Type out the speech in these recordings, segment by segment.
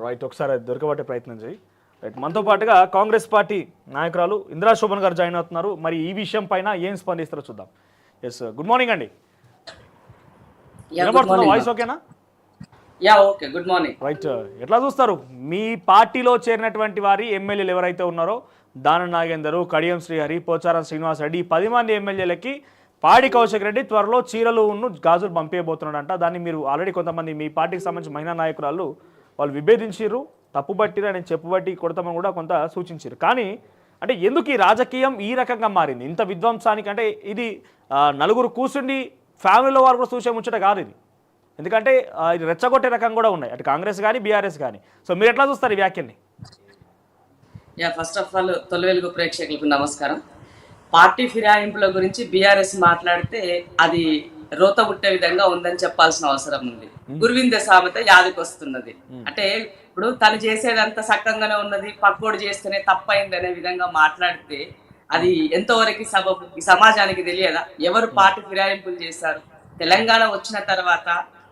Right, ఒకసారి దొరకబట్టే ప్రయత్నం చేయి. రైట్, మనతో పాటుగా కాంగ్రెస్ పార్టీ నాయకురాలు ఇందిరా శోభన్ గారు జాయిన్ అవుతున్నారు. మరి ఈ విషయం పైన ఏం స్పందిస్తారో చూద్దాం. ఎస్, గుడ్ మార్నింగ్ అండి. వినపడుతున్న వాయిస్ ఓకేనా? Okay, good morning. రైట్, ఎట్లా చూస్తారు మీ పార్టీలో చేరినటువంటి వారి ఎమ్మెల్యేలు ఎవరైతే ఉన్నారో దానం నాగేందర్, కడియం శ్రీహరి, పోచారం శ్రీనివాస్ రెడ్డి, 10 మంది ఎమ్మెల్యేలకి పాడి కౌశిక్ రెడ్డి త్వరలో చీరలు గాజులు పంపించబోతున్నాడంట. దాన్ని మీరు ఆల్రెడీ కొంతమంది మీ పార్టీకి సంబంధించిన మహిళా నాయకురాలు వాళ్ళు విభేదించారు, తప్పుబట్టిరు అని చెప్పుబట్టి కొడతామని కూడా కొంత సూచించారు. కానీ అంటే ఎందుకు ఈ రాజకీయం ఈ రకంగా మారింది ఇంత విధ్వంసానికి? అంటే ఇది నలుగురు కూర్చుండి ఫ్యామిలీలో వారు కూడా చూసే ముచ్చట కాదు ఇది. ఎందుకంటే ఇది రెచ్చగొట్టే రకం కూడా ఉన్నాయి, అటు కాంగ్రెస్ కానీ బీఆర్ఎస్ కానీ. సో మీరు ఎట్లా చూస్తారు ఈ వ్యాఖ్యల్ని? ఫస్ట్ ఆఫ్ ఆల్ తొలి వెలుగు ప్రేక్షకులకు నమస్కారం. పార్టీ ఫిరాయింపుల గురించి బీఆర్ఎస్ మాట్లాడితే అది రోత పుట్టే విధంగా ఉందని చెప్పాల్సిన అవసరం ఉంది. గురువింద సామెత యాదికి వస్తున్నది. అంటే ఇప్పుడు తను చేసేదంతా సక్కంగానే ఉన్నది, పక్కోడు చేస్తేనే తప్పైంది అనే విధంగా మాట్లాడితే అది ఎంతవరకు సబబు ఈ సమాజానికి తెలియదా? ఎవరు పార్టీ ఫిరాయింపులు చేశారు? తెలంగాణ వచ్చిన తర్వాత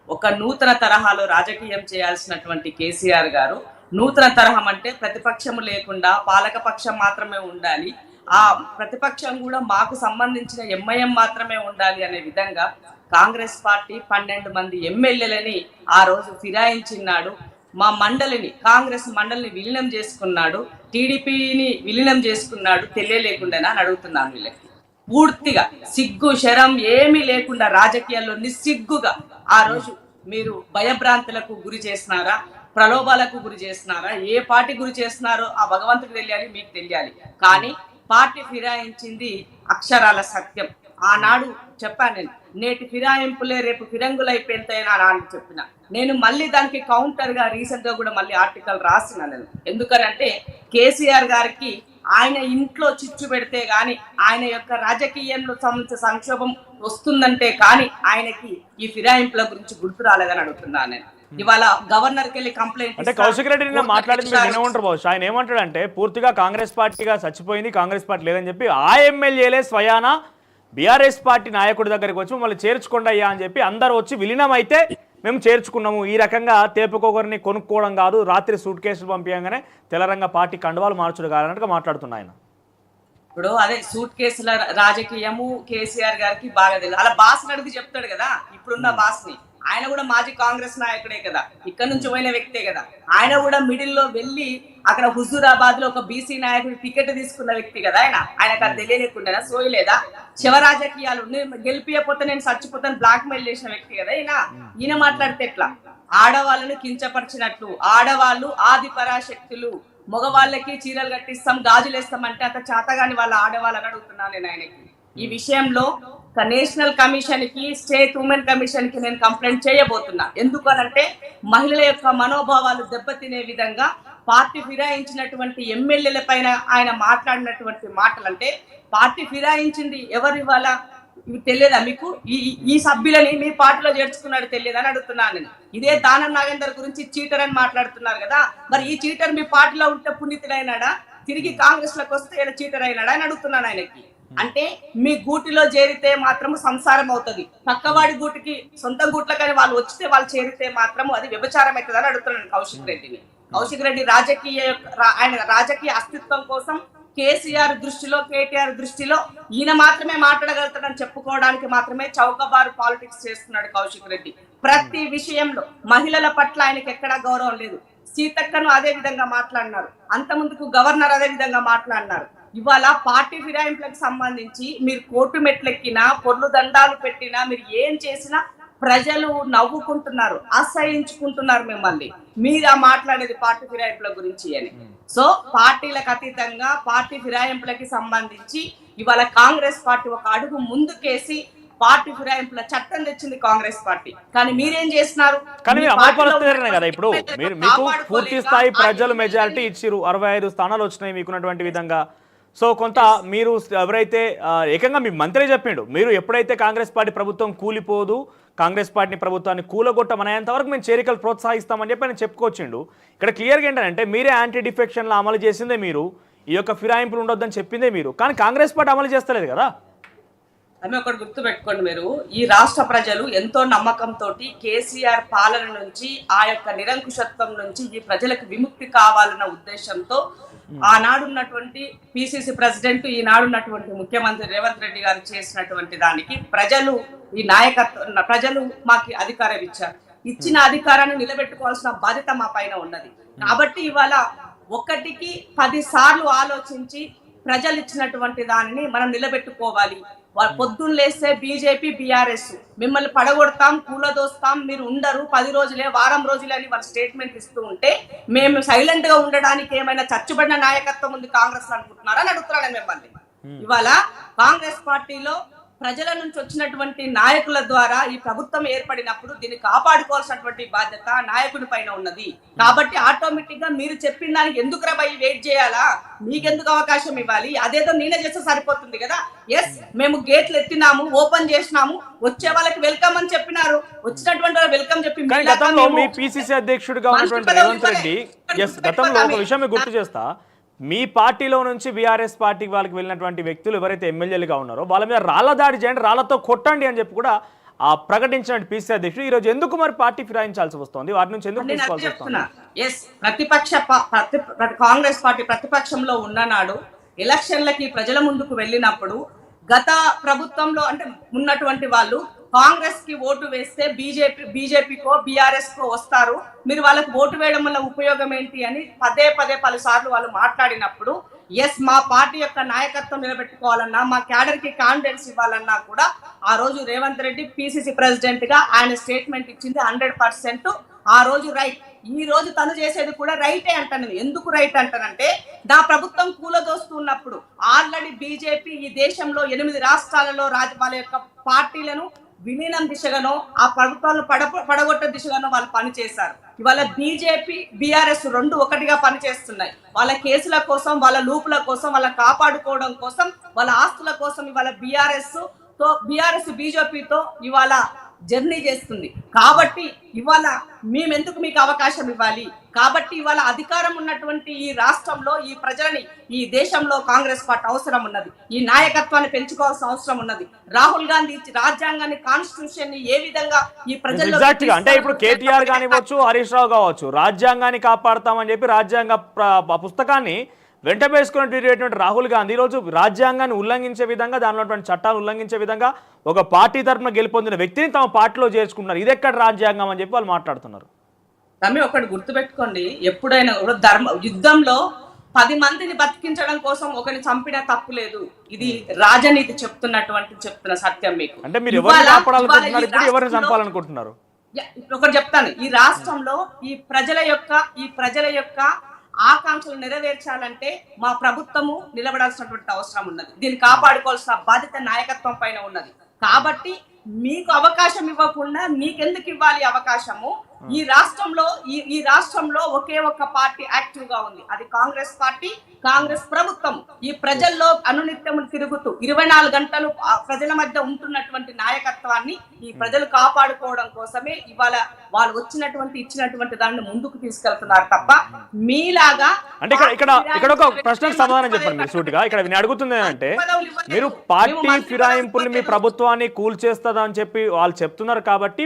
ఒక నూతన తరహాలో రాజకీయం చేయాల్సినటువంటి కేసీఆర్ గారు నూతన తరహం అంటే ప్రతిపక్షం లేకుండా పాలకపక్షం మాత్రమే ఉండాలి, ఆ ప్రతిపక్షం కూడా మాకు సంబంధించిన ఎంఐఎం మాత్రమే ఉండాలి అనే విధంగా కాంగ్రెస్ పార్టీ 12 మంది ఎమ్మెల్యేలని ఆ రోజు ఫిరాయించినాడు. మా మండలిని, కాంగ్రెస్ మండలిని విలీనం చేసుకున్నాడు, టీడీపీని విలీనం చేసుకున్నాడు. తెలియలేకుండా అని అడుగుతున్నాను. వీళ్ళకి పూర్తిగా సిగ్గు శరం ఏమీ లేకుండా రాజకీయాల్లో నిస్సిగ్గుగా ఆ రోజు మీరు భయభ్రాంతులకు గురి చేస్తున్నారా, ప్రలోభాలకు గురి చేస్తున్నారా, ఏ పార్టీ గురి చేస్తున్నారో ఆ భగవంతుడికి తెలియాలి, మీకు తెలియాలి. కానీ పార్టీ ఫిరాయించింది అక్షరాల సత్యం. ఆనాడు చెప్పాను నేను, నేటి ఫిరాయింపులే రేపు ఫిరంగులైపోతాయని అని చెప్పిన నేను. మళ్ళీ దానికి కౌంటర్ గా రీసెంట్ గా కూడా మళ్ళీ ఆర్టికల్ రాసిన నేను. ఎందుకనంటే కేసీఆర్ గారికి ఆయన ఇంట్లో చిచ్చు పెడితే గాని, ఆయన యొక్క రాజకీయంలో సంక్షోభం వస్తుందంటే కానీ ఆయనకి ఈ ఫిరాయింపుల గురించి గుర్తు రాలేదని అడుగుతున్నాను నేను. ఇవాళ గవర్నర్ కి వెళ్ళి కంప్లైంట్ అంటే కౌశిక్ రెడ్డి నిన్న మాట్లాడింది మీరు వినమంటారు బాబు. ఆయన ఏమంటాడంటే పూర్తిగా కాంగ్రెస్ పార్టీగా చచ్చిపోయింది, కాంగ్రెస్ పార్టీ లేదని చెప్పి ఆ ఎమ్మెల్యేలే స్వయానా బీఆర్ఎస్ పార్టీ నాయకుడి దగ్గరికి వచ్చి మమ్మల్ని చేర్చుకోండి అయ్యా అని చెప్పి అందరూ వచ్చి విలీనం అయితే మేము చేర్చుకున్నాము. ఈ రకంగా తేపుకొకరిని కొనుక్కోవడం కాదు, రాత్రి సూట్ కేసులు పంపించగానే తెల్లరంగ పార్టీ కండువాలు మార్చుడు కాదన్నట్టుగా మాట్లాడుతున్నా ఆయన. ఇప్పుడు అదే సూట్ కేసుల రాజకీయము కేసీఆర్ గారికి బాగా తెలుసు. అలా బాస్ని అడిగి చెప్తాడు కదా, ఇప్పుడున్న బాస్ని. ఆయన కూడా మాజీ కాంగ్రెస్ నాయకుడే కదా, ఇక్కడ నుంచి పోయిన వ్యక్తే కదా. ఆయన కూడా మిడిల్ లో వెళ్ళి అక్కడ హుజూరాబాద్ లో ఒక బీసీ నాయకుడు టికెట్ తీసుకున్న వ్యక్తి కదా. ఆయనకు అది తెలియలేకుండా సోయలేదా? శివ రాజకీయాలు గెలిపియపోతే నేను చచ్చిపోతాను బ్లాక్ మెయిల్ చేసిన వ్యక్తి కదా ఈయన మాట్లాడితే ఎట్లా? ఆడవాళ్ళను కించపరిచినట్లు, ఆడవాళ్ళు ఆది పరాశక్తులు, మగవాళ్ళకి చీరలు కట్టిస్తాం, గాజులు వేస్తాం అంటే అంత చేతగాని వాళ్ళ ఆడవాళ్ళని అడుగుతున్నాను నేను ఆయనకి. ఈ విషయంలో నేషనల్ కమిషన్ కి, స్టేట్ ఉమెన్ కమిషన్ కి నేను కంప్లైంట్ చేయబోతున్నా. ఎందుకనంటే మహిళల యొక్క మనోభావాలు దెబ్బతినే విధంగా పార్టీ ఫిరాయించినటువంటి ఎమ్మెల్యేల పైన ఆయన మాట్లాడినటువంటి మాటలు. అంటే పార్టీ ఫిరాయించింది ఎవరు? ఇవాళ ఇవి తెలియదా మీకు? ఈ సభ్యులని మీ పార్టీలో చేర్చుకున్నాడు తెలియదని అడుగుతున్నాను నేను. ఇదే దానం నాగేందర్ గురించి చీటర్ అని మాట్లాడుతున్నారు కదా. మరి ఈ చీటర్ మీ పార్టీలో ఉంటే పునీతుడైనాడా? తిరిగి కాంగ్రెస్ లోకి వస్తే ఇలా చీటర్ అయినాడా అని అడుగుతున్నాను ఆయనకి. అంటే మీ గూటిలో చేరితే మాత్రం సంసారం అవుతుంది, పక్కవాడి గూటికి సొంత గూట్ల కానీ వాళ్ళు వచ్చితే వాళ్ళు చేరితే మాత్రం అది వ్యభిచారం అవుతుంది అని అడుగుతున్నాను కౌశిక్ రెడ్డిని. కౌశిక్ రెడ్డి ఆయన రాజకీయ అస్తిత్వం కోసం కేసీఆర్ దృష్టిలో, కేటీఆర్ దృష్టిలో ఈయన మాత్రమే మాట్లాడగలుగుతాడని చెప్పుకోవడానికి మాత్రమే చౌకబారు పాలిటిక్స్ చేస్తున్నాడు కౌశిక్ రెడ్డి. ప్రతి విషయంలో మహిళల పట్ల ఆయనకి ఎక్కడా గౌరవం లేదు. సీతక్కను అదే విధంగా మాట్లాడినారు, అంత ముందుకు గవర్నర్ అదే విధంగా మాట్లాడినారు. ఇవాళ పార్టీ ఫిరాయింపులకు సంబంధించి మీరు కోర్టు మెట్లెక్కినా, పొర్లు దండాలు పెట్టినా, మీరు ఏం చేసినా ప్రజలు నవ్వుకుంటున్నారు, అసహించుకుంటున్నారు మిమ్మల్ని. మీరు మాట్లాడేది పార్టీ ఫిరాయింపుల గురించి అని. సో పార్టీలకు అతీతంగా పార్టీ ఫిరాయింపులకి సంబంధించి ఇవాళ కాంగ్రెస్ పార్టీ ఒక అడుగు ముందుకేసి పార్టీ ఫిరాయింపుల చట్టం తెచ్చింది కాంగ్రెస్ పార్టీ. కానీ మీరేం చేస్తున్నారు? కానీ మీరు అమలుపరుస్తున్నారనే కదా. ఇప్పుడు మీకు పూర్తి స్థాయి ప్రజలు మెజారిటీ ఇచ్చిరు, 65 స్థానాలు వచ్చినాయి మీకున్నటువంటి విధంగా. సో కొంత మీరు ఎవరైతే ఏకంగా మీ మంత్రి చెప్పిండు, మీరు ఎప్పుడైతే కాంగ్రెస్ పార్టీ ప్రభుత్వం కూలిపోదు, కాంగ్రెస్ పార్టీ ప్రభుత్వాన్ని కూలగొట్టమనేంత వరకు మేము చేరికలు ప్రోత్సహిస్తామని చెప్పి ఆయన చెప్పుకొచ్చిండు. ఇక్కడ క్లియర్గా ఏంటంటే మీరే యాంటీ డిఫెక్షన్లు అమలు చేసిందే మీరు, ఈ యొక్క ఫిరాయింపులు ఉండొద్దని చెప్పిందే మీరు, కానీ కాంగ్రెస్ పార్టీ అమలు చేస్తలేదు కదా. ఆమె ఒకటి గుర్తు పెట్టుకోండి, మీరు ఈ రాష్ట్ర ప్రజలు ఎంతో నమ్మకంతో కేసీఆర్ పాలన నుంచి ఆ యొక్క నిరంకుశత్వం నుంచి ఈ ప్రజలకు విముక్తి కావాలన్న ఉద్దేశంతో ఆనాడున్నటువంటి పిసిసి ప్రెసిడెంట్, ఈనాడున్నటువంటి ముఖ్యమంత్రి రేవంత్ రెడ్డి గారు చేసినటువంటి దానికి ప్రజలు ఈ నాయకత్వం, ప్రజలు మాకు అధికారం ఇచ్చారు. ఇచ్చిన అధికారాన్ని నిలబెట్టుకోవాల్సిన బాధ్యత మా పైన ఉన్నది. కాబట్టి ఇవాళ 1కి 10 సార్లు ఆలోచించి ప్రజలు ఇచ్చినటువంటి దానిని మనం నిలబెట్టుకోవాలి. పొద్దున్న లేస్తే బీజేపీ బీఆర్ఎస్ మిమ్మల్ని పడగొడతాం, కూలదోస్తాం, మీరు ఉండరు, 10 రోజులే, వారం రోజులే అని వాళ్ళు స్టేట్మెంట్ ఇస్తూ ఉంటే మేము సైలెంట్ గా ఉండడానికి ఏమైనా చచ్చుబడిన నాయకత్వం ఉంది కాంగ్రెస్ అనుకుంటున్నారా అని అడుగుతున్నాను మిమ్మల్ని. ఇవాళ కాంగ్రెస్ పార్టీలో ప్రజల నుంచి వచ్చినటువంటి నాయకుల ద్వారా ఈ ప్రభుత్వం ఏర్పడినప్పుడు దీన్ని కాపాడుకోవాల్సినటువంటి బాధ్యత నాయకుడి పైన ఉన్నది. కాబట్టి ఆటోమేటిక్ గా మీరు చెప్పిన దానికి ఎందుకు రాబోయి వెయిట్ చేయాలా, మీకెందుకు అవకాశం ఇవ్వాలి, అదేదో నేనే చేస్తే సరిపోతుంది కదా. ఎస్, మేము గేట్లు ఎత్తినాము, ఓపెన్ చేసినాము, వచ్చే వాళ్ళకి వెల్కమ్ అని చెప్పినారు, వచ్చినటువంటి వాళ్ళు వెల్కమ్ చెప్పి గతంలో మీ పిసిసి అధ్యక్షుడిగా ఉన్నటువంటి రేవంత్ రెడ్డి గతంలో ఒక విషయం గుర్తు చేస్తా, మీ పార్టీలో నుంచి బీఆర్ఎస్ పార్టీకి వాళ్ళకి వెళ్ళినటువంటి వ్యక్తులు ఎవరైతే ఎమ్మెల్యేలుగా ఉన్నారో వాళ్ళ మీద రాళ్ల దాడి చేయండి, రాళ్లతో కొట్టండి అని చెప్పి కూడా ప్రకటించిన పిసిసి అధ్యక్షుడు ఈరోజు ఎందుకు మరి పార్టీ ఫిరాయించాల్సి వస్తుంది, వారి నుంచి ఎందుకు తీసుకోవాల్సి వస్తుంది? కాంగ్రెస్ పార్టీ ప్రతిపక్షంలో ఉన్ననాడు ఎలక్షన్లకి ప్రజల ముందుకు వెళ్ళినప్పుడు గత ప్రభుత్వంలో అంటే ఉన్నటువంటి వాళ్ళు కాంగ్రెస్ కి ఓటు వేస్తే బీజేపీకో బీఆర్ఎస్ కో వస్తారు, మీరు వాళ్ళకి ఓటు వేయడం వల్ల ఉపయోగం ఏంటి అని పదే 10 సార్లు వాళ్ళు మాట్లాడినప్పుడు ఎస్, మా పార్టీ యొక్క నాయకత్వం నిలబెట్టుకోవాలన్నా, మా క్యాడర్ కి కాన్ఫిడెన్స్ ఇవ్వాలన్నా కూడా ఆ రోజు రేవంత్ రెడ్డి పిసిసి ప్రెసిడెంట్ గా ఆయన స్టేట్మెంట్ ఇచ్చింది 100%. ఆ రోజు రైట్. ఈ రోజు తను చేసేది కూడా రైటే అంటాను. ఎందుకు రైట్ అంటానంటే, నా ప్రభుత్వం కూలదోస్తున్నప్పుడు ఆల్రెడీ బీజేపీ ఈ దేశంలో 8 రాష్ట్రాలలో వాళ్ళ యొక్క పార్టీలను విలీనం దిశగానో ఆ ప్రభుత్వాలను పడగొట్టే దిశగానో వాళ్ళు పనిచేశారు. ఇవాళ బీజేపీ బీఆర్ఎస్ 2 ఒకటిగా పనిచేస్తున్నాయి. వాళ్ళ కేసుల కోసం, వాళ్ళ లూపుల కోసం, వాళ్ళ కాపాడుకోవడం కోసం, వాళ్ళ ఆస్తుల కోసం ఇవాళ బీఆర్ఎస్ బీజేపీతో ఇవాళ జర్నీ చేస్తుంది. కాబట్టి ఇవాళ మేమెందుకు మీకు అవకాశం ఇవ్వాలి? కాబట్టి ఇవాళ అధికారం ఉన్నటువంటి ఈ రాష్ట్రంలో ఈ ప్రజలని, ఈ దేశంలో కాంగ్రెస్ పార్టీ అవసరం ఉన్నది. ఈ నాయకత్వాన్ని పెంచుకోవాల్సిన అవసరం ఉన్నది. రాహుల్ గాంధీ రాజ్యాంగాన్ని, కాన్స్టిట్యూషన్ ని ఏ విధంగా ఈ ప్రజల్లో అంటే ఇప్పుడు కేటీఆర్ కానివచ్చు, హరీష్ రావు కావచ్చు, రాజ్యాంగాన్ని కాపాడతామని చెప్పి రాజ్యాంగ పుస్తకాన్ని వెంట వేసుకున్నటువంటి రాహుల్ గాంధీ ఈరోజు రాజ్యాంగాన్ని ఉల్లంఘించే విధంగా, దానిలో చట్టాలు ఉల్లంఘించే విధంగా ఒక పార్టీ తరఫున గెలుపొందిన వ్యక్తిని తమ పార్టీలో చేర్చుకున్నారు. ఇది ఎక్కడ రాజ్యాంగం అని చెప్పి వాళ్ళు మాట్లాడుతున్నారు. తమ్మి ఒకటి గుర్తుపెట్టుకోండి, ఎప్పుడైనా యుద్ధంలో 10 మందిని బతికించడం కోసం ఒకరిని చంపినా తప్పు లేదు. ఇది రాజనీతి చెప్తున్న సత్యం మీకు. అంటే మీరు ఎవరిని కాపాడాలనుకుంటున్నారు, ఇప్పుడు ఎవరిని చంపాలనుకుంటున్నారు? ఒకటి చెప్తాను, ఈ రాష్ట్రంలో ఈ ప్రజల యొక్క ఆకాంక్షలు నెరవేర్చాలంటే మా ప్రభుత్వము నిలబడాల్సినటువంటి అవసరం ఉన్నది. దీన్ని కాపాడుకోవాల్సిన బాధ్యత నాయకత్వం పైన ఉన్నది. కాబట్టి మీకు అవకాశం ఇవ్వకుండా మీకెందుకు ఇవ్వాలి అవకాశము? ఈ రాష్ట్రంలో ఒకే ఒక్క పార్టీ యాక్టివ్ గా ఉంది, అది కాంగ్రెస్ పార్టీ, కాంగ్రెస్ ప్రభుత్వం. ఈ ప్రజల్లో అనునిత్యం తిరుగుతూ 24 గంటలు ప్రజల మధ్య ఉంటున్నటువంటి నాయకత్వాన్ని ఈ ప్రజలు కాపాడుకోవడం కోసమే ఇవాళ వాళ్ళు ఇచ్చినటువంటి దాన్ని ముందుకు తీసుకెళ్తున్నారు తప్ప మీలాగా. అంటే ఇక్కడ ఒక ప్రశ్నకు సమాధానం చెప్పండి మీరు సూటిగా. ఇక్కడ నేను అడుగుతుంది ఏంటంటే, మీరు పార్టీ ఫిరాయింపుల్ని మీ ప్రభుత్వాన్ని కూల్చేస్తుందని చెప్పి వాళ్ళు చెప్తున్నారు కాబట్టి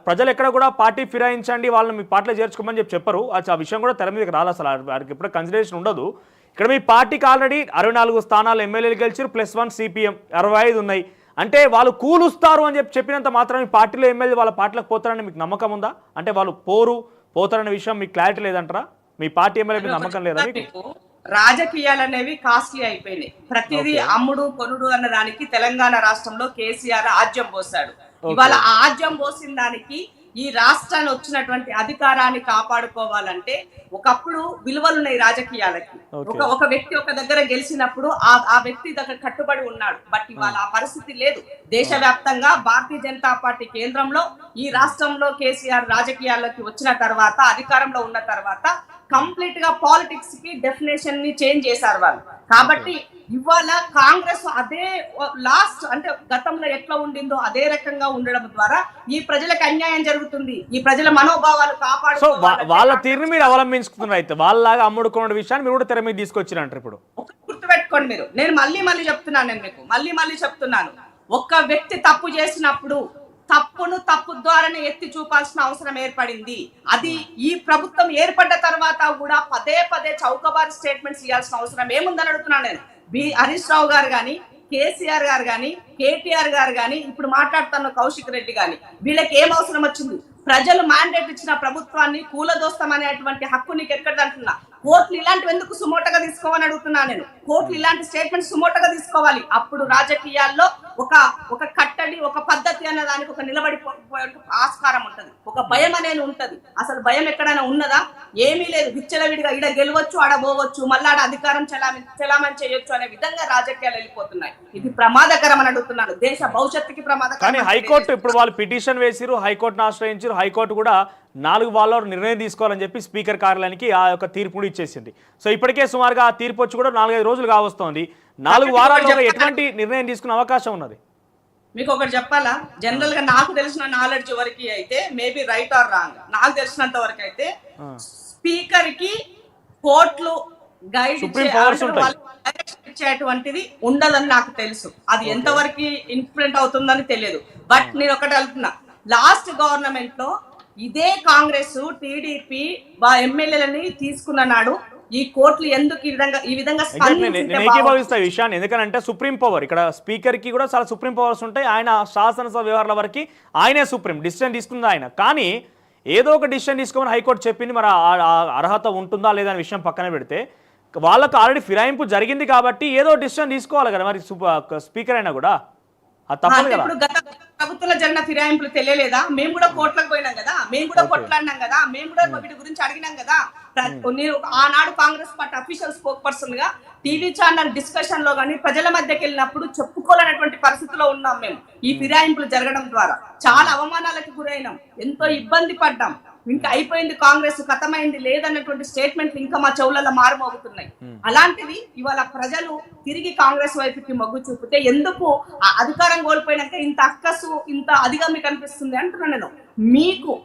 ప్రజలు ఎక్కడ కూడా పార్టీ ఫిరాయించండి, వాళ్ళని మీ పార్టీలో చేర్చుకోమని చెప్పరు. ఆ విషయం కూడా తెర మీదకి రాదు, అసలు వారికి ఎప్పుడు కన్సిడరేషన్ ఉండదు. ఇక్కడ మీ పార్టీకి ఆల్రెడీ 64 స్థానాలు ఎమ్మెల్యేలు గెలిచారు, +1 సిపిఎం 65 ఉన్నాయి. అంటే వాళ్ళు కూలుస్తారు అని చెప్పినంత మాత్రం మీ పార్టీలో ఎమ్మెల్యే వాళ్ళ పార్టీలకు పోతారని మీకు నమ్మకం ఉందా? అంటే వాళ్ళు పోతారనే విషయం మీకు క్లారిటీ లేదంటారా? మీ పార్టీ ఎమ్మెల్యే మీద నమ్మకం లేదా మీకు? రాజకీయాలు అనేవి కాస్ట్లీ అయిపోయినాయి. ప్రతిదీ అమ్ముడు కొనుడు అన్న దానికి తెలంగాణ రాష్ట్రంలో కేసీఆర్ ఆజ్యం పోసాడు. ఇవాళ ఆజ్యం పోసిన దానికి ఈ రాష్ట్రాన్ని వచ్చినటువంటి అధికారాన్ని కాపాడుకోవాలంటే ఒకప్పుడు విలువలున్నాయి రాజకీయాలకి. ఒక వ్యక్తి ఒక దగ్గర గెలిచినప్పుడు ఆ వ్యక్తి దగ్గర కట్టుబడి ఉన్నాడు. బట్ ఇవాళ ఆ పరిస్థితి లేదు. దేశవ్యాప్తంగా భారతీయ జనతా పార్టీ కేంద్రంలో, ఈ రాష్ట్రంలో కేసీఆర్ రాజకీయాల్లోకి వచ్చిన తర్వాత, అధికారంలో ఉన్న తర్వాత కంప్లీట్ గా పాలిటిక్స్ కి డెఫినేషన్ ని చేంజ్ చేశారు వాళ్ళు. కాబట్టి ఇవాళ కాంగ్రెస్ అదే లాస్ట్ అంటే గతంలో ఎట్లా ఉండిందో అదే రకంగా ఉండడం ద్వారా ఈ ప్రజలకు అన్యాయం జరుగుతుంది. ఈ ప్రజల మనోభావాలు కాపాడు వాళ్ళ తీరుని మీరు అవలంబించుకున్నారు. అయితే వాళ్ళలాగా అమ్ముడుకున్న విషయాన్ని మీరు కూడా తెర మీద తీసుకొచ్చినట్టు ఇప్పుడు గుర్తుపెట్టుకోండి మీరు. నేను మళ్ళీ చెప్తున్నాను, నేను మీకు మళ్ళీ చెప్తున్నాను. ఒక్క వ్యక్తి తప్పు చేసినప్పుడు తప్పును తప్పు ద్వారానే ఎత్తి చూపాల్సిన అవసరం ఏర్పడింది. అది ఈ ప్రభుత్వం ఏర్పడ్డ తర్వాత కూడా పదే చౌకబారి స్టేట్మెంట్స్ ఇవ్వాల్సిన అవసరం ఏముందని అడుగుతున్నాను నేను. హరీష్ రావు గారు కానీ, కేసీఆర్ గారు కానీ, కేటీఆర్ గారు కానీ, ఇప్పుడు మాట్లాడుతున్న కౌశిక్ రెడ్డి కానీ, వీళ్ళకి ఏం అవసరం వచ్చింది? ప్రజలు మ్యాండేట్ ఇచ్చిన ప్రభుత్వాన్ని కూలదోస్తామనేటువంటి హక్కు నీకు ఎక్కడ అంటున్నా. కోర్టులు ఇలాంటివి ఎందుకు సుమోటగా తీసుకోవాలని అడుగుతున్నా నేను. కోర్టులు ఇలాంటి స్టేట్మెంట్ సుమోటగా తీసుకోవాలి. అప్పుడు రాజకీయాల్లో ఒక కట్టడి, ఒక పద్ధతి అన్న దానికి ఒక నిలబడి ఆస్కారం ఉంటది, ఒక భయం అనేది ఉంటది. అసలు భయం ఎక్కడైనా ఉన్నదా? ఏమీ లేదు. విచ్చలవిడిగా ఇడ గెలవచ్చు, ఆడ పోవచ్చు, మళ్ళీ ఆడ అధికారం చలామణి చేయొచ్చు అనే విధంగా రాజకీయాలు వెళ్ళిపోతున్నాయి. ఇది ప్రమాదకరం అని అడుగుతున్నాను. దేశ భవిష్యత్తుకి ప్రమాదకరం. కానీ హైకోర్టు ఇప్పుడు వాళ్ళు పిటిషన్ వేసిరు, హైకోర్టును ఆశ్రయించారు. హైకోర్టు కూడా 4 వారాల్లో నిర్ణయం తీసుకోవాలని చెప్పి స్పీకర్ కార్యాలయానికి ఆ యొక్క తీర్పును ఇచ్చేసింది. సో ఇప్పటికే సుమారుగా ఆ తీర్పు వచ్చి కూడా 4-5 రోజులు కావస్తోంది. 4 వారాల్లో ఎటువంటి నిర్ణయం తీసుకునే అవకాశం ఉన్నది? మీకు ఒకటి చెప్పాలా? జనరల్ గా నాకు తెలిసిన నాలెడ్జ్ వరకు అయితే, మేబీ రైట్ ఆర్ రాంగ్, నాకు తెలిసినంత వరకు అయితే స్పీకర్ కి కోర్టులు గైడ్ ఇచ్చేటువంటిది ఉండదని నాకు తెలుసు. అది ఎంతవరకు ఇంప్లిమెంట్ అవుతుందని తెలియదు. బట్ నేను ఒకటి వెళ్తున్నా, లాస్ట్ గవర్నమెంట్ లో ఇదే కాంగ్రెస్ టీడీపీ ఎమ్మెల్యేలని తీసుకున్న నాడు ఈ కోర్టులు ఎందుకు ఈ విధంగా ఏకీభవిస్తాయి విషయాన్ని. ఎందుకంటే సుప్రీం పవర్ ఇక్కడ స్పీకర్ కి కూడా చాలా సుప్రీం పవర్స్ ఉంటాయి. ఆయన శాసనసభ వ్యవహారాల వరకు ఆయనే సుప్రీం, డిసిషన్ తీసుకుంది ఆయన. కానీ ఏదో ఒక డిసిషన్ తీసుకోమని హైకోర్టు చెప్పింది. మరి అర్హత ఉంటుందా లేదా అనే విషయం పక్కన పెడితే వాళ్ళకు ఆల్రెడీ ఫిరాయింపు జరిగింది కాబట్టి ఏదో డిసిషన్ తీసుకోవాలి కదా మరి స్పీకర్ అయినా కూడా. ఇప్పుడు గత ప్రభుత్వంలో జరిగిన ఫిరాయింపులు తెలియలేదా? మేము కూడా కోర్టులకు పోయినాం కదా, మేము కూడా కొట్లాడినాం కదా, మేము కూడా వీటి గురించి అడిగినాం కదా. ఆనాడు Congress party official spoke person గా టీవీ ఛానల్ డిస్కషన్ లో కానీ ప్రజల మధ్యకి వెళ్ళినప్పుడు చెప్పుకోలేనటువంటి పరిస్థితిలో ఉన్నాం మేము. ఈ ఫిరాయింపులు జరగడం ద్వారా చాలా అవమానాలకు గురైనాం, ఎంతో ఇబ్బంది పడ్డాం. ఇంకా అయిపోయింది, కాంగ్రెస్ ఖతమైంది లేదన్నటువంటి స్టేట్మెంట్లు ఇంకా మా చెవులలో మారుమోగుతున్నాయి. అలాంటిది ఇవాళ ప్రజలు తిరిగి కాంగ్రెస్ వైపుకి మొగ్గు చూపితే ఎందుకు అధికారం కోల్పోయినాక ఇంత అక్కసు, ఇంత అధిగా మీకు అనిపిస్తుంది అంటున్నాను నేను.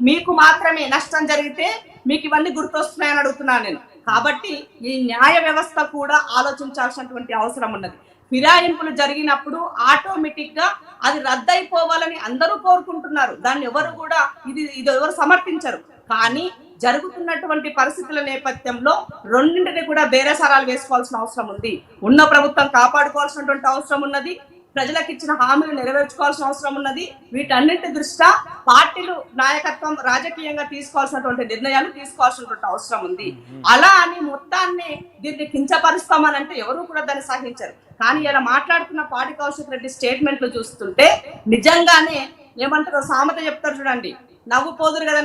మీకు మాత్రమే నష్టం జరిగితే మీకు ఇవన్నీ గుర్తొస్తున్నాయని అడుగుతున్నాను నేను. కాబట్టి ఈ న్యాయ వ్యవస్థ కూడా ఆలోచించాల్సినటువంటి అవసరం ఉన్నది. ఫిరాయింపులు జరిగినప్పుడు ఆటోమేటిక్ గా అది రద్దయిపోవాలని అందరూ కోరుకుంటున్నారు. దాన్ని ఎవరు కూడా ఇది ఎవరు సమర్థించరు. కానీ జరుగుతున్నటువంటి పరిస్థితుల నేపథ్యంలో రెండింటిని కూడా బేరసారాలు వేసుకోవాల్సిన అవసరం ఉంది. ఉన్న ప్రభుత్వం కాపాడుకోవాల్సినటువంటి అవసరం ఉన్నది, ప్రజలకు ఇచ్చిన హామీలు నెరవేర్చుకోవాల్సిన అవసరం ఉన్నది. వీటన్నింటి దృష్ట్యా పార్టీలు నాయకత్వం రాజకీయంగా తీసుకోవాల్సినటువంటి నిర్ణయాలు తీసుకోవాల్సినటువంటి అవసరం ఉంది. అలా అని మొత్తాన్ని దీన్ని కించపరుస్తామనంటే ఎవరు కూడా దాన్ని సహించరు. కానీ ఇలా మాట్లాడుతున్న పాడి కౌశిక్ రెడ్డి స్టేట్మెంట్లు చూస్తుంటే నిజంగానే ఏమంటారో సామెత చెప్తారు చూడండి, నవ్వు పోదురు కదా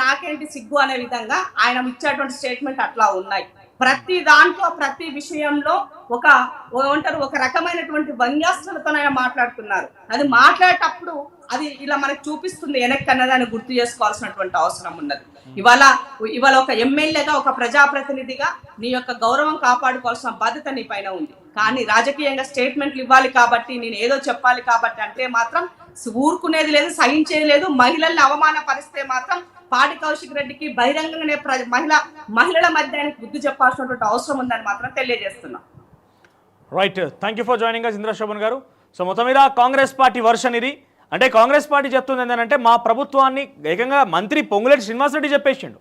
నాకేంటి సిగ్గు అనే విధంగా ఆయన ఇచ్చేటువంటి స్టేట్మెంట్ అట్లా ఉన్నాయి. ప్రతి దాంట్లో ప్రతి విషయంలో ఒక రకమైనటువంటి వ్యంగ్యాస్త్రాలతో ఆయన మాట్లాడుతున్నారు. అది మాట్లాడేటప్పుడు అది ఇలా మనకు చూపిస్తుంది వెనక్కి అన్నదాన్ని గుర్తు చేసుకోవాల్సినటువంటి అవసరం ఉన్నది. ఇవాళ ఒక ఎమ్మెల్యేగా, ఒక ప్రజాప్రతినిధిగా నీ యొక్క గౌరవం కాపాడుకోవాల్సిన బాధ్యత నీ పైన ఉంది. కానీ రాజకీయంగా స్టేట్మెంట్లు ఇవ్వాలి కాబట్టి, నేను ఏదో చెప్పాలి కాబట్టి అంటే మాత్రం ఊరుకునేది లేదు, సహించేది లేదు. మహిళల్ని అవమానపరిస్తే మాత్రం పాడి కౌశిక్ రెడ్డికి బహిరంగంగానే మహిళల మధ్య ఆయనకు బుద్ధి చెప్పాల్సినటువంటి అవసరం ఉందని మాత్రం తెలియజేస్తున్నాం. Right, thank you for joining us Indra Shobhan గారు. సో మొత్తం మీద కాంగ్రెస్ పార్టీ వర్షన్ ఇది. అంటే కాంగ్రెస్ పార్టీ చెప్తుంది ఏంటంటే మా ప్రభుత్వాన్ని ఏకంగా మంత్రి పొంగులేటి శ్రీనివాసరెడ్డి చెప్పేసిండు,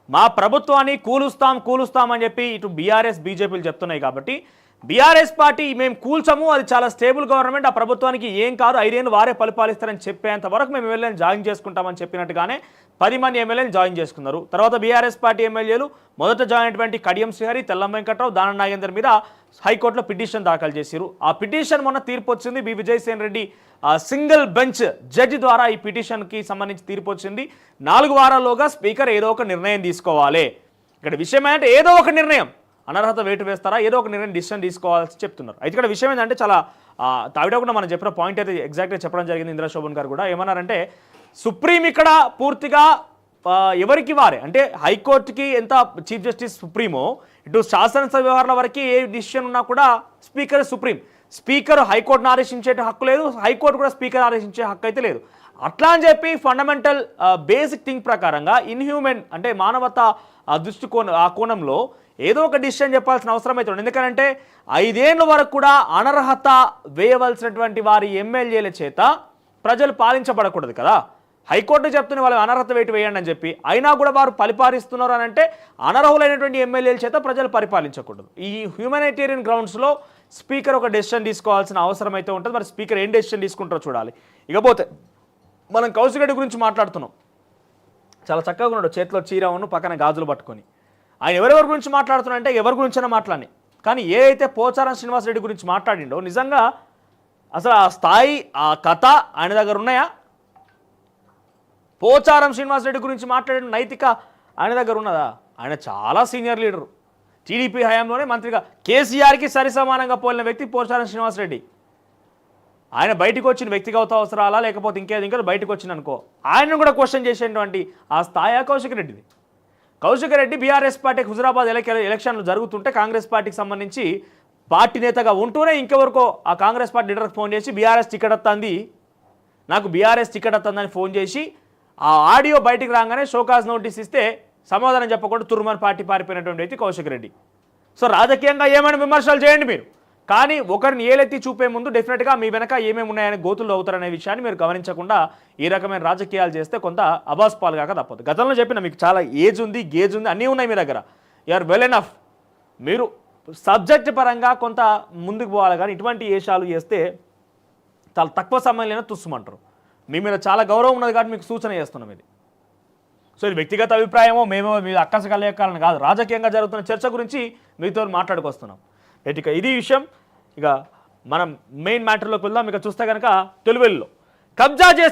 మా ప్రభుత్వాన్ని కూలుస్తాం అని చెప్పి ఇటు బీఆర్ఎస్ బీజేపీలు చెప్తున్నాయి. కాబట్టి బీఆర్ఎస్ పార్టీ మేము కూల్చము, అది చాలా స్టేబుల్ గవర్నమెంట్, ఆ ప్రభుత్వానికి ఏం కాదు, 5 ఏళ్ళు వారే పరిపాలిస్తారని చెప్పేంత వరకు మేము ఎమ్మెల్యేని జాయిన్ చేసుకుంటామని చెప్పినట్టుగానే 10 మంది ఎమ్మెల్యేని జాయిన్ చేసుకున్నారు. తర్వాత బీఆర్ఎస్ పార్టీ ఎమ్మెల్యేలు మొదట జాయిన్ అయినటువంటి కడియం శ్రీహరి, తెల్లం వెంకట్రావు, దానం నాగేందర్ మీద హైకోర్టులో పిటిషన్ దాఖలు చేశారు. ఆ పిటిషన్ మొన్న తీర్పు వచ్చింది. B Vijaysen Reddy single bench judge ద్వారా ఈ పిటిషన్కి సంబంధించి తీర్పు వచ్చింది. 4 వారాల్లోగా స్పీకర్ ఏదో ఒక నిర్ణయం తీసుకోవాలి. ఇక్కడ విషయం ఏంటంటే ఏదో ఒక నిర్ణయం, అనర్హత వేటు వేస్తారా, ఏదో ఒక నిర్ణయం డిసిషన్ తీసుకోవాల్సి చెప్తున్నారు. అయితే ఇక్కడ విషయం ఏంటంటే చాలా తావిడకుండా మనం చెప్పిన పాయింట్ అయితే ఎగ్జాక్ట్గా చెప్పడం జరిగింది. ఇంద్ర శోభన్ గారు కూడా ఏమన్నారంటే సుప్రీం ఇక్కడ పూర్తిగా ఎవరికి వారే, అంటే హైకోర్టుకి ఎంత చీఫ్ జస్టిస్ సుప్రీమో, ఇటు శాసనసభ వ్యవహారాల వరకు ఏ డిసిషన్ ఉన్నా కూడా స్పీకర్ సుప్రీం. స్పీకర్ హైకోర్టును ఆదేశించే హక్కు లేదు, హైకోర్టు కూడా స్పీకర్ ఆదేశించే హక్కు అయితే లేదు. అట్లా అని చెప్పి ఫండమెంటల్ బేసిక్ థింగ్ ప్రకారంగా ఇన్హ్యూమన్ అంటే మానవత ఆ కోణంలో ఏదో ఒక డిసిషన్ చెప్పాల్సిన అవసరం అయితే ఉంది. ఎందుకంటే 5 ఏళ్ళ వరకు కూడా అనర్హత వేయవలసినటువంటి వారి ఎమ్మెల్యేల చేత ప్రజలు పాలించబడకూడదు కదా. హైకోర్టు చెప్తున్న వాళ్ళు అనర్హత వేటు వేయండి అని చెప్పి, అయినా కూడా వారు పరిపాలిస్తున్నారు అని అంటే అనర్హులైనటువంటి ఎమ్మెల్యేల చేత ప్రజలు పరిపాలించకూడదు. ఈ హ్యూమనిటేరియన్ గ్రౌండ్స్లో స్పీకర్ ఒక డెసిషన్ తీసుకోవాల్సిన అవసరం అయితే ఉంటుంది. మరి స్పీకర్ ఏం డెసిషన్ తీసుకుంటారో చూడాలి. ఇకపోతే మనం కౌశిక్ రెడ్డి గురించి మాట్లాడుతున్నాం. చాలా చక్కగా ఉన్నాడు, చేతిలో చీరను పక్కన గాజులు పట్టుకొని. ఆయన ఎవరెవరి గురించి మాట్లాడుతున్నారంటే ఎవరి గురించైనా మాట్లాడి, కానీ ఏ అయితే పోచారం శ్రీనివాసరెడ్డి గురించి మాట్లాడిండో నిజంగా అసలు ఆ స్థాయి ఆ కథ ఆయన దగ్గర ఉన్నాయా? పోచారం శ్రీనివాసరెడ్డి గురించి మాట్లాడిన నైతిక ఆయన దగ్గర ఉన్నదా? ఆయన చాలా సీనియర్ లీడరు. టీడీపీ హయాంలోనే మంత్రిగా కేసీఆర్కి సరి సమానంగా పోలిన వ్యక్తి పోచారం శ్రీనివాసరెడ్డి. ఆయన బయటకు వచ్చిన వ్యక్తిగత అవసరాలా లేకపోతే ఇంకేదో బయటకు వచ్చిన అనుకో, ఆయనను కూడా క్వశ్చన్ చేసేటువంటి ఆ స్థాయి కౌశిక్ రెడ్డిది. కౌశిక్ రెడ్డి బీఆర్ఎస్ పార్టీకి హుజురాబాద్ ఎలక్షన్లు జరుగుతుంటే కాంగ్రెస్ పార్టీకి సంబంధించి పార్టీ నేతగా ఉంటూనే ఇంకెవరికో ఆ కాంగ్రెస్ పార్టీ లీడర్కి ఫోన్ చేసి బీఆర్ఎస్ టికెట్ వస్తుంది, నాకు బీఆర్ఎస్ టికెట్ వస్తుందని ఫోన్ చేసి ఆ ఆడియో బయటికి రాగానే షోకాజ్ నోటీస్ ఇస్తే సమాధానం చెప్పకుండా తుర్మన్ పార్టీ పారిపోయినటువంటి వ్యక్తి కౌశిక్ రెడ్డి. సో రాజకీయంగా ఏమైనా విమర్శలు చేయండి మీరు, కానీ ఒకరిని ఏలెత్తి చూపే ముందు డెఫినెట్గా మీ వెనక ఏమేమి ఉన్నాయని గోతులు అవుతారనే విషయాన్ని మీరు గమనించకుండా ఈ రకమైన రాజకీయాలు చేస్తే కొంత అబాస్పాలు కాక తప్పదు. గతంలో చెప్పిన మీకు చాలా ఏజ్ ఉంది, గేజ్ ఉంది, అన్నీ ఉన్నాయి మీ దగ్గర. You are well enough. మీరు సబ్జెక్ట్ పరంగా కొంత ముందుకు పోవాలి, కానీ ఇటువంటి ఏషాలు చేస్తే చాలా తక్కువ సమయంలోనే తుస్సుమంటారు. మీ మీద చాలా గౌరవం ఉన్నది కాబట్టి మీకు సూచన చేస్తున్నాం ఇది. సో ఇది వ్యక్తిగత అభిప్రాయమో మేమో మీ అక్కస కలయకాలని కాదు, రాజకీయంగా జరుగుతున్న చర్చ గురించి మీతో మాట్లాడుకొస్తున్నాం. ఇక ఇది విషయం. ఇక మనం మెయిన్ మ్యాటర్లోకి వెళ్దాం. ఇక చూస్తే కనుక తెలువెల్లో కబ్జా చేసి